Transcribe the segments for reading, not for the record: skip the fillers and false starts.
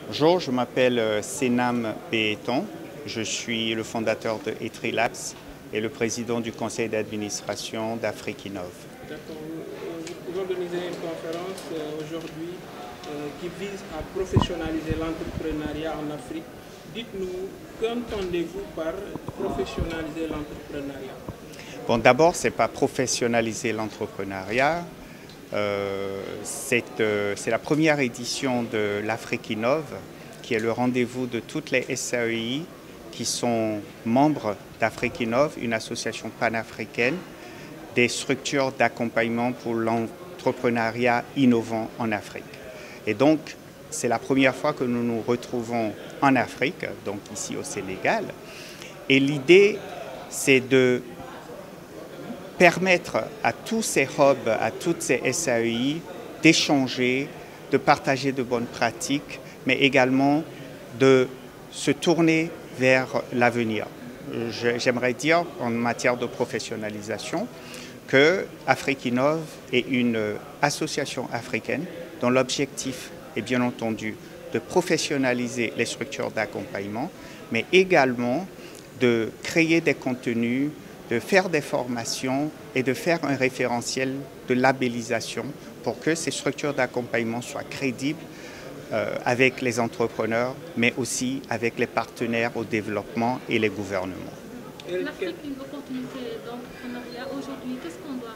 Bonjour, je m'appelle Senam Béton. Je suis le fondateur de Etri Labs et le président du conseil d'administration d'Afrique-Innov. D'accord. Vous organisez une conférence aujourd'hui qui vise à professionnaliser l'entrepreneuriat en Afrique. Dites-nous, qu'entendez-vous par professionnaliser l'entrepreneuriat? Bon, d'abord, ce n'est pas professionnaliser l'entrepreneuriat. C'est la première édition de l'Afrique-Innov, qui est le rendez-vous de toutes les SAEI qui sont membres d'Afrique-Innov, une association panafricaine des structures d'accompagnement pour l'entrepreneuriat innovant en Afrique. Et donc, c'est la première fois que nous nous retrouvons en Afrique, donc ici au Sénégal. Et l'idée, c'est de permettre à tous ces hubs, à toutes ces SAEI d'échanger, de partager de bonnes pratiques, mais également de se tourner vers l'avenir. J'aimerais dire, en matière de professionnalisation, que Afrique-Innov est une association africaine dont l'objectif est bien entendu de professionnaliser les structures d'accompagnement, mais également de créer des contenus, de faire des formations et de faire un référentiel de labellisation pour que ces structures d'accompagnement soient crédibles avec les entrepreneurs, mais aussi avec les partenaires au développement et les gouvernements. L'Afrique a une opportunité d'entrepreneuriat aujourd'hui. Qu'est-ce qu'on doit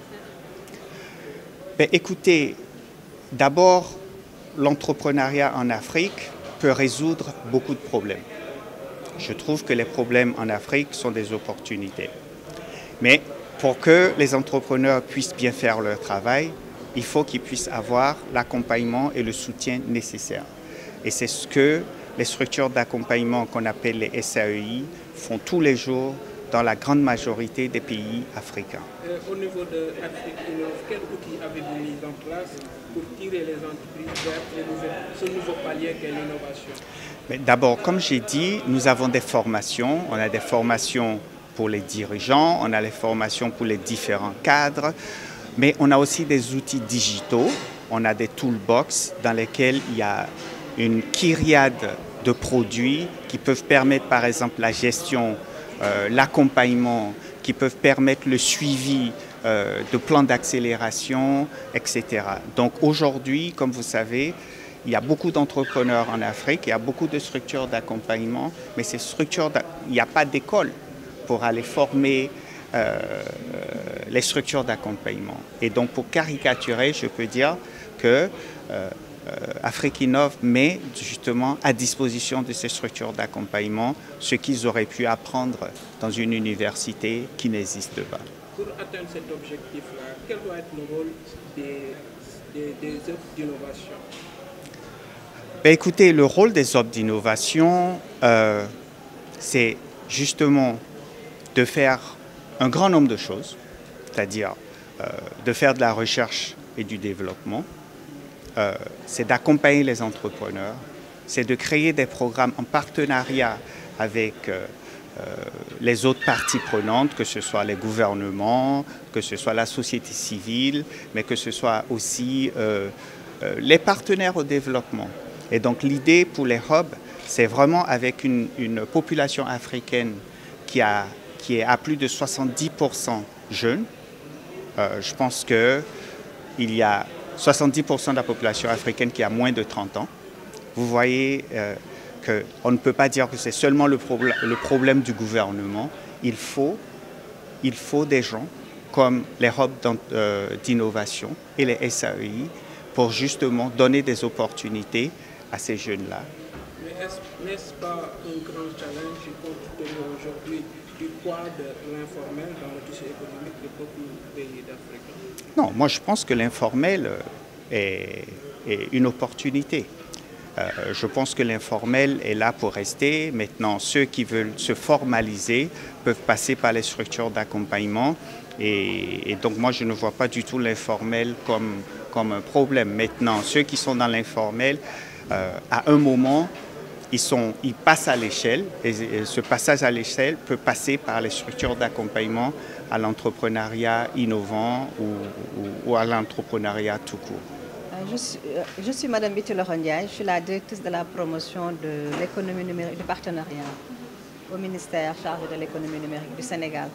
faire? Écoutez, d'abord, l'entrepreneuriat en Afrique peut résoudre beaucoup de problèmes. Je trouve que les problèmes en Afrique sont des opportunités. Mais pour que les entrepreneurs puissent bien faire leur travail, il faut qu'ils puissent avoir l'accompagnement et le soutien nécessaire. Et c'est ce que les structures d'accompagnement qu'on appelle les SAEI font tous les jours dans la grande majorité des pays africains. Au niveau de Afrique-Innov, quels outils avez-vous mis en place pour tirer les entreprises vers ce nouveau palier qu'est l'innovation? D'abord, comme j'ai dit, nous avons des formations. On a des formations pour les dirigeants, on a les formations pour les différents cadres, mais on a aussi des outils digitaux. On a des toolbox dans lesquels il y a une kyriade de produits qui peuvent permettre, par exemple, la gestion, l'accompagnement, qui peuvent permettre le suivi de plans d'accélération, etc. Donc aujourd'hui, comme vous savez, il y a beaucoup d'entrepreneurs en Afrique, il y a beaucoup de structures d'accompagnement, mais ces structures, il n'y a pas d'école pour aller former les structures d'accompagnement. Et donc, pour caricaturer, je peux dire que Afrique-Innov met justement à disposition de ces structures d'accompagnement ce qu'ils auraient pu apprendre dans une université qui n'existe pas. Pour atteindre cet objectif-là, quel doit être le rôle des hubs d'innovation? Écoutez, le rôle des hubs d'innovation, c'est justement de faire un grand nombre de choses, c'est-à-dire de faire de la recherche et du développement, c'est d'accompagner les entrepreneurs, c'est de créer des programmes en partenariat avec les autres parties prenantes, que ce soit les gouvernements, que ce soit la société civile, mais que ce soit aussi les partenaires au développement. Et donc l'idée pour les hubs, c'est vraiment avec une population africaine qui est à plus de 70% jeune. Je pense qu'il y a 70% de la population africaine qui a moins de 30 ans. Vous voyez qu'on ne peut pas dire que c'est seulement le problème du gouvernement. Il faut des gens comme les hubs d'innovation et les SAEI pour justement donner des opportunités à ces jeunes-là. Mais n'est-ce pas un grand challenge compte tenu aujourd'hui du poids de l'informel dans le tissu économique de beaucoup de pays d'Afrique? Non, moi je pense que l'informel est une opportunité. Je pense que l'informel est là pour rester. Maintenant, ceux qui veulent se formaliser peuvent passer par les structures d'accompagnement. Et donc moi je ne vois pas du tout l'informel comme un problème. Maintenant, ceux qui sont dans l'informel, à un moment, ils passent à l'échelle et ce passage à l'échelle peut passer par les structures d'accompagnement à l'entrepreneuriat innovant ou à l'entrepreneuriat tout court. Je suis Madame Biti Ndiaye, je suis la directrice de la promotion de l'économie numérique du partenariat au ministère chargé de l'économie numérique du Sénégal.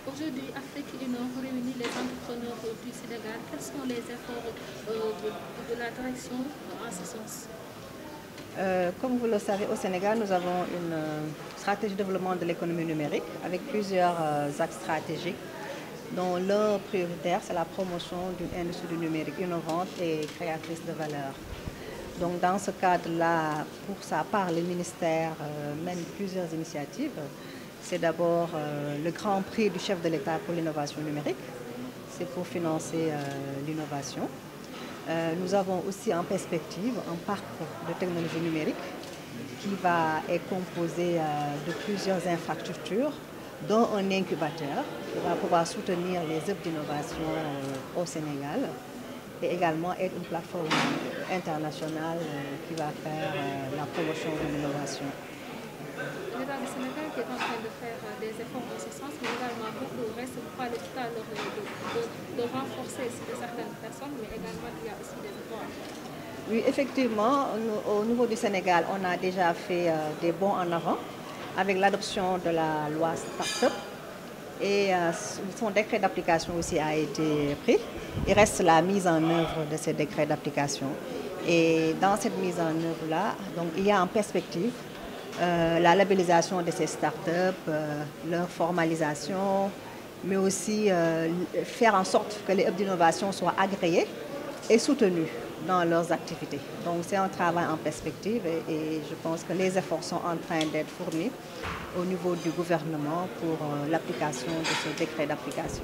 Aujourd'hui, Afrique Inno réunit les entrepreneurs du Sénégal. Quels sont les efforts de la direction en ce sens? Comme vous le savez, au Sénégal, nous avons une stratégie de développement de l'économie numérique avec plusieurs axes stratégiques, dont l'un prioritaire, c'est la promotion d'une industrie du numérique innovante et créatrice de valeur. Donc, dans ce cadre-là, pour sa part, le ministère mène plusieurs initiatives. C'est d'abord le Grand Prix du chef de l'État pour l'innovation numérique. C'est pour financer l'innovation. Nous avons aussi en perspective un parc de technologie numérique qui est composé de plusieurs infrastructures, dont un incubateur qui va pouvoir soutenir les œuvres d'innovation au Sénégal et également être une plateforme internationale qui va faire la promotion de l'innovation. L'État du Sénégal qui est en train de faire des efforts dans ce sens, mais également beaucoup reste, vous parlez tout à l'heure de renforcer certaines personnes, mais également il y a aussi des efforts. Oui, effectivement, au niveau du Sénégal, on a déjà fait des bons en avant avec l'adoption de la loi Start-up et son décret d'application aussi a été pris. Il reste la mise en œuvre de ces décrets d'application. Et dans cette mise en œuvre-là, donc, il y a en perspective la labellisation de ces startups, leur formalisation, mais aussi faire en sorte que les hubs d'innovation soient agréés et soutenus dans leurs activités. Donc c'est un travail en perspective et je pense que les efforts sont en train d'être fournis au niveau du gouvernement pour l'application de ce décret d'application.